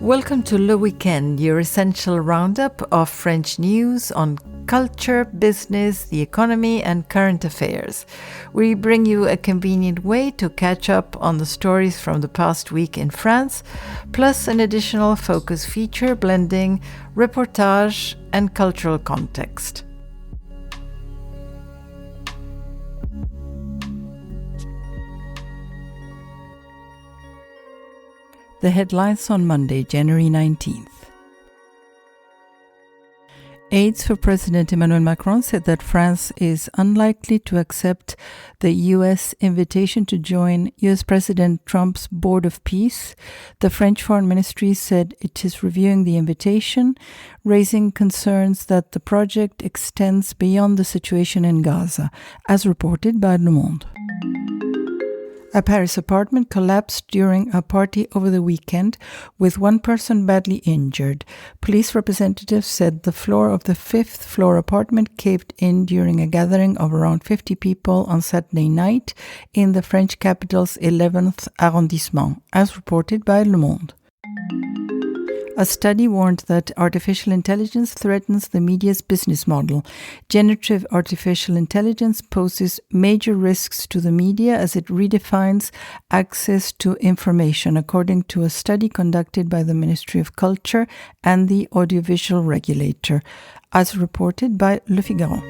Welcome to Le Weekend, your essential roundup of French news on culture, business, the economy, and current affairs. We bring you a convenient way to catch up on the stories from the past week in France, plus an additional focus feature blending reportage and cultural context. The headlines on Monday, January 19th. Aides for President Emmanuel Macron said that France is unlikely to accept the U.S. invitation to join U.S. President Trump's Board of Peace. The French Foreign Ministry said it is reviewing the invitation, raising concerns that the project extends beyond the situation in Gaza, as reported by Le Monde. A Paris apartment collapsed during a party over the weekend, with one person badly injured. Police representatives said the floor of the fifth-floor apartment caved in during a gathering of around 50 people on Saturday night in the French capital's 11th arrondissement, as reported by Le Monde. A study warned that artificial intelligence threatens the media's business model. Generative artificial intelligence poses major risks to the media as it redefines access to information, according to a study conducted by the Ministry of Culture and the audiovisual regulator, as reported by Le Figaro.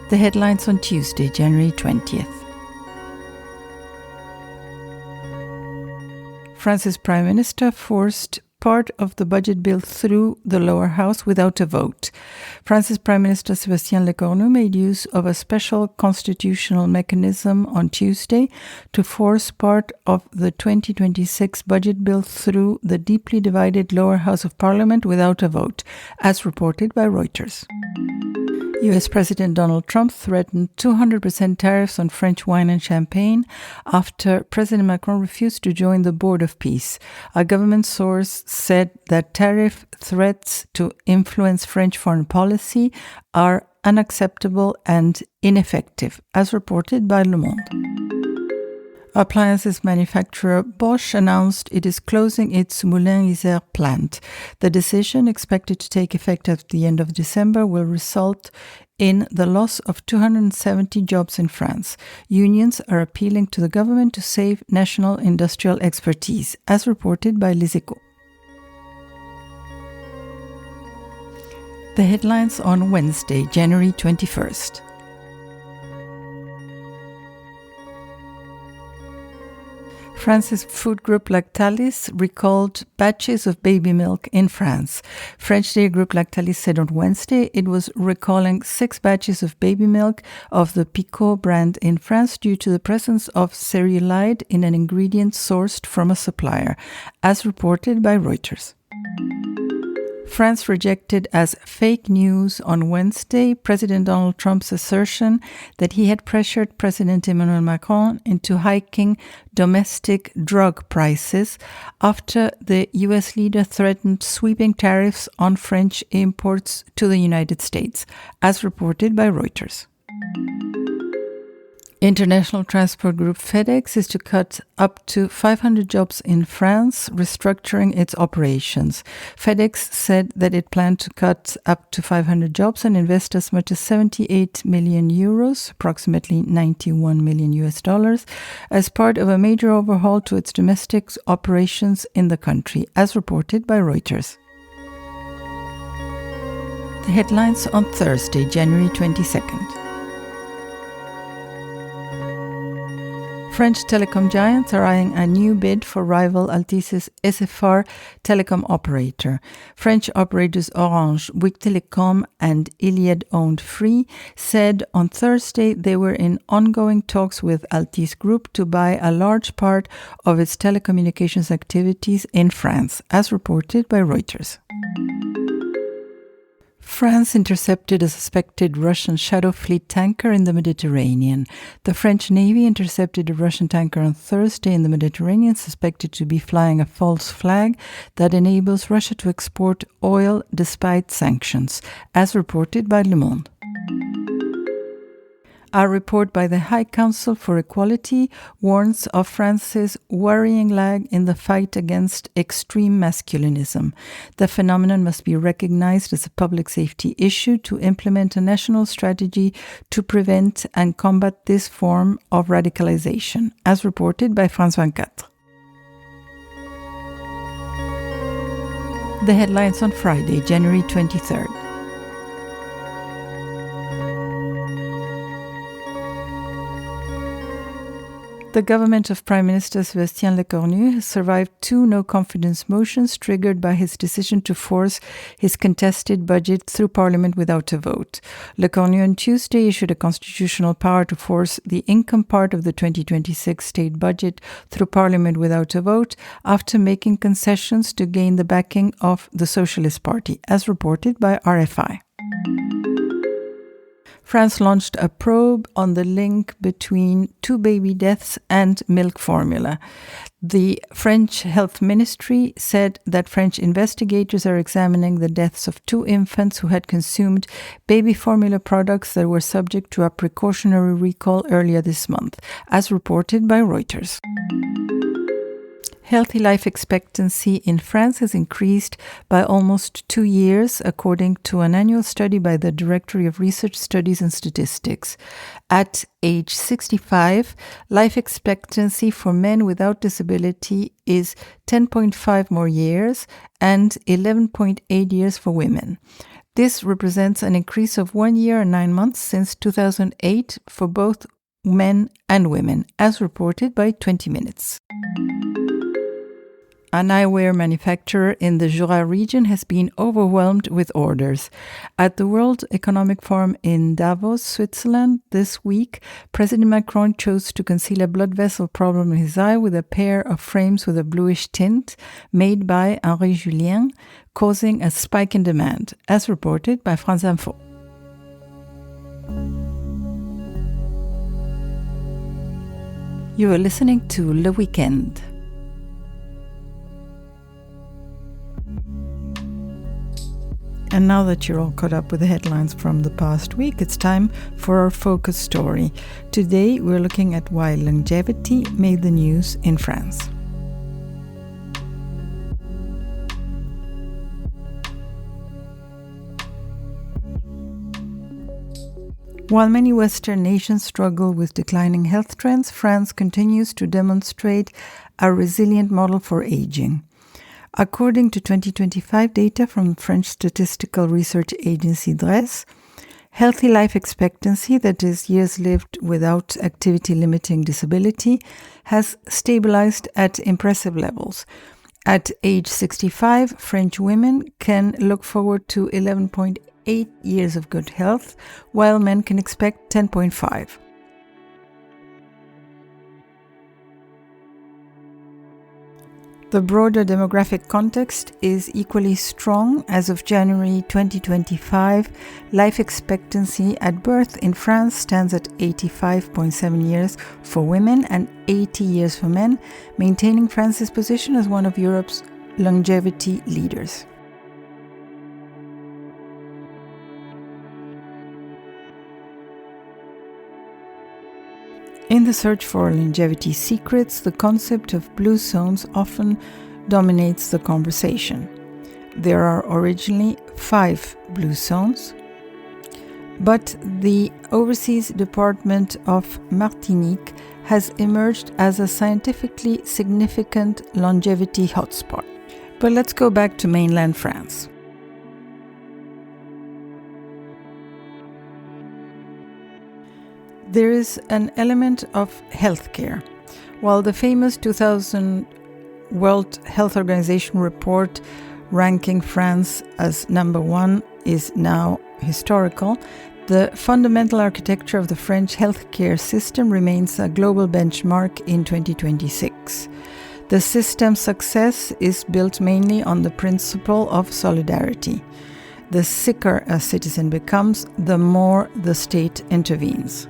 The headlines on Tuesday, January 20th. France's Prime Minister forced part of the budget bill through the lower house without a vote. France's Prime Minister Sébastien Lecornu made use of a special constitutional mechanism on Tuesday to force part of the 2026 budget bill through the deeply divided lower house of parliament without a vote, as reported by Reuters. U.S. President Donald Trump threatened 200% tariffs on French wine and champagne after President Macron refused to join the Board of Peace. A government source said that tariff threats to influence French foreign policy are unacceptable and ineffective, as reported by Le Monde. Appliances manufacturer Bosch announced it is closing its Moulins-Isère plant. The decision, expected to take effect at the end of December, will result in the loss of 270 jobs in France. Unions are appealing to the government to save national industrial expertise, as reported by Les Echos. The headlines on Wednesday, January 21st. France's food group Lactalis recalled batches of baby milk in France. French dairy group Lactalis said on Wednesday it was recalling 6 batches of baby milk of the Picot brand in France due to the presence of cereulide in an ingredient sourced from a supplier, as reported by Reuters. France rejected as fake news on Wednesday President Donald Trump's assertion that he had pressured President Emmanuel Macron into hiking domestic drug prices after the U.S. leader threatened sweeping tariffs on French imports to the United States, as reported by Reuters. International transport group FedEx is to cut up to 500 jobs in France, restructuring its operations. FedEx said that it planned to cut up to 500 jobs and invest as much as 78 million euros, approximately $91 million, as part of a major overhaul to its domestic operations in the country, as reported by Reuters. The headlines on Thursday, January 22nd. French telecom giants are eyeing a new bid for rival Altis's SFR telecom operator. French operators Orange, Bouygues Telecom, and Iliad-owned Free said on Thursday they were in ongoing talks with Altis Group to buy a large part of its telecommunications activities in France, as reported by Reuters. France intercepted a suspected Russian Shadow Fleet tanker in the Mediterranean. The French Navy intercepted a Russian tanker on Thursday in the Mediterranean suspected to be flying a false flag that enables Russia to export oil despite sanctions, as reported by Le Monde. A report by the High Council for Equality warns of France's worrying lag in the fight against extreme masculinism. The phenomenon must be recognized as a public safety issue to implement a national strategy to prevent and combat this form of radicalization, as reported by France 24. The headlines on Friday, January 23rd. The government of Prime Minister Sébastien Lecornu has survived 2 no-confidence motions triggered by his decision to force his contested budget through Parliament without a vote. Lecornu on Tuesday issued a constitutional power to force the income part of the 2026 state budget through Parliament without a vote after making concessions to gain the backing of the Socialist Party, as reported by RFI. France launched a probe on the link between 2 baby deaths and milk formula. The French Health Ministry said that French investigators are examining the deaths of 2 infants who had consumed baby formula products that were subject to a precautionary recall earlier this month, as reported by Reuters. Healthy life expectancy in France has increased by almost 2 years, according to an annual study by the Directorate of Research, Studies and Statistics. At age 65, life expectancy for men without disability is 10.5 more years and 11.8 years for women. This represents an increase of 1 year and 9 months since 2008 for both men and women, as reported by 20 Minutes. An eyewear manufacturer in the Jura region has been overwhelmed with orders. At the World Economic Forum in Davos, Switzerland, this week, President Macron chose to conceal a blood vessel problem in his eye with a pair of frames with a bluish tint made by Henri Julien, causing a spike in demand, as reported by France Info. You are listening to Le Weekend. And now that you're all caught up with the headlines from the past week, it's time for our focus story. Today, we're looking at why longevity made the news in France. While many Western nations struggle with declining health trends, France continues to demonstrate a resilient model for aging. According to 2025 data from French statistical research agency DRES, healthy life expectancy, that is, years lived without activity-limiting disability, has stabilized at impressive levels. At age 65, French women can look forward to 11.8 years of good health, while men can expect 10.5. The broader demographic context is equally strong. As of January 2025, life expectancy at birth in France stands at 85.7 years for women and 80 years for men, maintaining France's position as one of Europe's longevity leaders. In the search for longevity secrets, the concept of blue zones often dominates the conversation. There are originally 5 blue zones, but the Overseas Department of Martinique has emerged as a scientifically significant longevity hotspot. But let's go back to mainland France. There is an element of healthcare. While the famous 2000 World Health Organization report ranking France as number 1 is now historical, the fundamental architecture of the French healthcare system remains a global benchmark in 2026. The system's success is built mainly on the principle of solidarity. The sicker a citizen becomes, the more the state intervenes.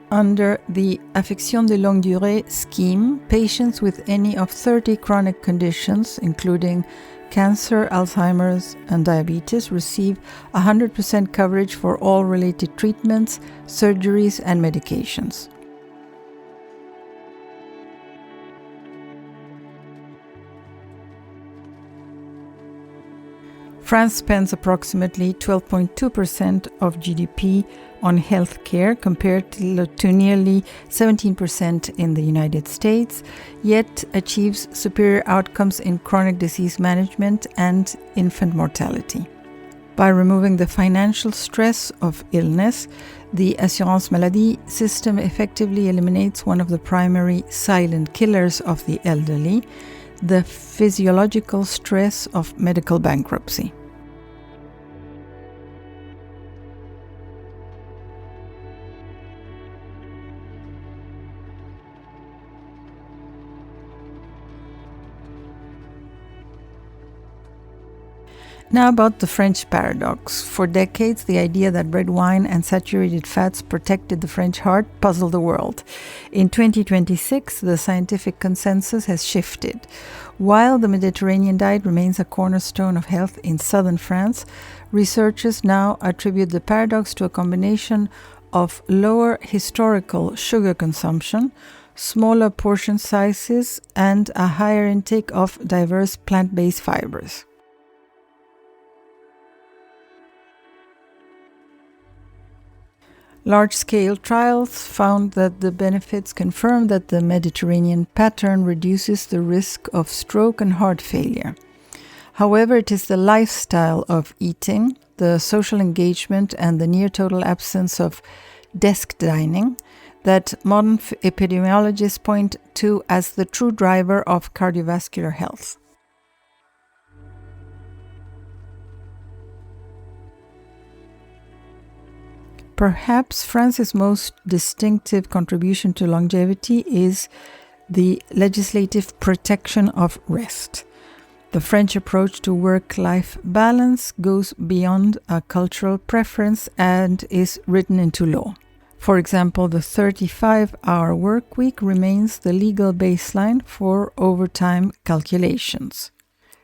Under the Affection de longue durée scheme, patients with any of 30 chronic conditions, including cancer, Alzheimer's, and diabetes receive 100% coverage for all related treatments, surgeries, and medications. France spends approximately 12.2% of GDP on health care compared to nearly 17% in the United States, yet achieves superior outcomes in chronic disease management and infant mortality. By removing the financial stress of illness, the assurance maladie system effectively eliminates one of the primary silent killers of the elderly, the physiological stress of medical bankruptcy. Now about the French paradox. For decades, the idea that red wine and saturated fats protected the French heart puzzled the world. In 2026, the scientific consensus has shifted. While the Mediterranean diet remains a cornerstone of health in southern France, researchers now attribute the paradox to a combination of lower historical sugar consumption, smaller portion sizes, and a higher intake of diverse plant-based fibers. Large-scale trials found that the benefits confirm that the Mediterranean pattern reduces the risk of stroke and heart failure. However, it is the lifestyle of eating, the social engagement, and the near-total absence of desk dining that modern epidemiologists point to as the true driver of cardiovascular health. Perhaps France's most distinctive contribution to longevity is the legislative protection of rest. The French approach to work-life balance goes beyond a cultural preference and is written into law. For example, the 35-hour work week remains the legal baseline for overtime calculations.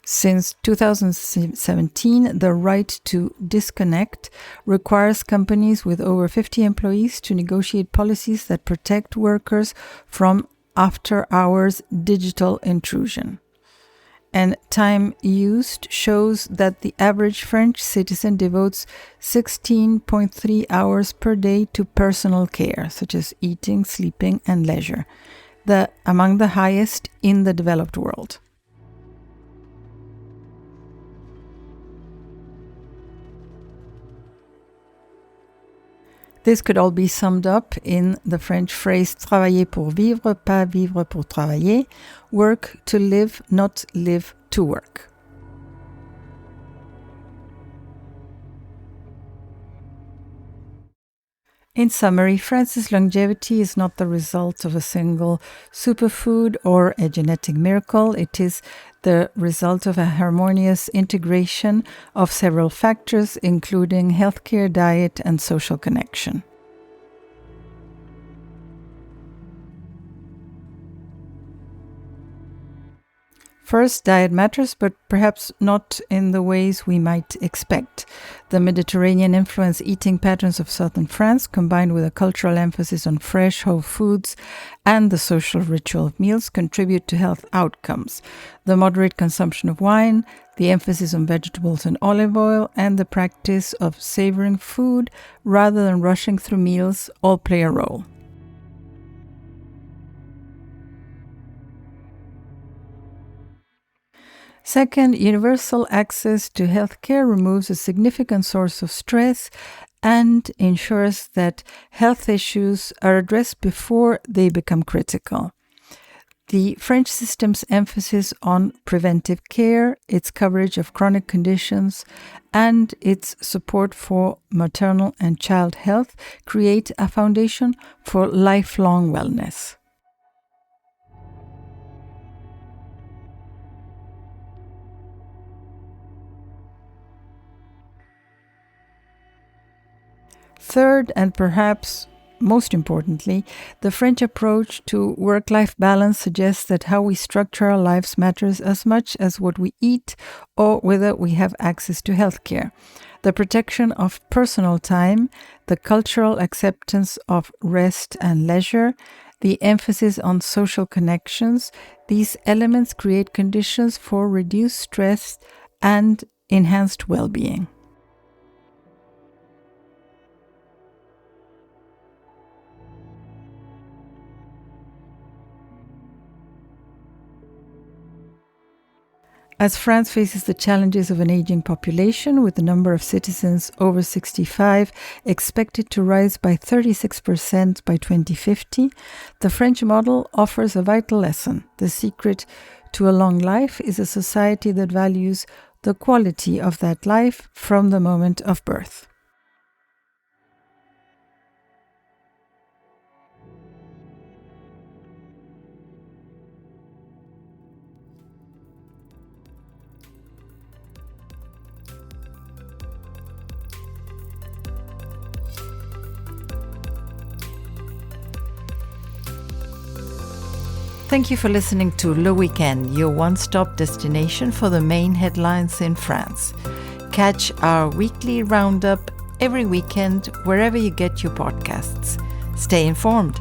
Since 2017, the right to disconnect requires companies with over 50 employees to negotiate policies that protect workers from after-hours digital intrusion. And time used shows that the average French citizen devotes 16.3 hours per day to personal care, such as eating, sleeping, and leisure, among the highest in the developed world. This could all be summed up in the French phrase travailler pour vivre, pas vivre pour travailler, work to live, not live to work. In summary, France's longevity is not the result of a single superfood or a genetic miracle. It is the result of a harmonious integration of several factors, including healthcare, diet, and social connection. First, diet matters, but perhaps not in the ways we might expect. The Mediterranean-influenced eating patterns of southern France, combined with a cultural emphasis on fresh, whole foods and the social ritual of meals, contribute to health outcomes. The moderate consumption of wine, the emphasis on vegetables and olive oil, and the practice of savoring food rather than rushing through meals all play a role. Second, universal access to healthcare removes a significant source of stress and ensures that health issues are addressed before they become critical. The French system's emphasis on preventive care, its coverage of chronic conditions, and its support for maternal and child health create a foundation for lifelong wellness. Third, and perhaps most importantly, the French approach to work-life balance suggests that how we structure our lives matters as much as what we eat or whether we have access to healthcare. The protection of personal time, the cultural acceptance of rest and leisure, the emphasis on social connections, these elements create conditions for reduced stress and enhanced well-being. As France faces the challenges of an aging population, with the number of citizens over 65 expected to rise by 36% by 2050, the French model offers a vital lesson. The secret to a long life is a society that values the quality of that life from the moment of birth. Thank you for listening to Le Weekend, your one-stop destination for the main headlines in France. Catch our weekly roundup every weekend wherever you get your podcasts. Stay informed.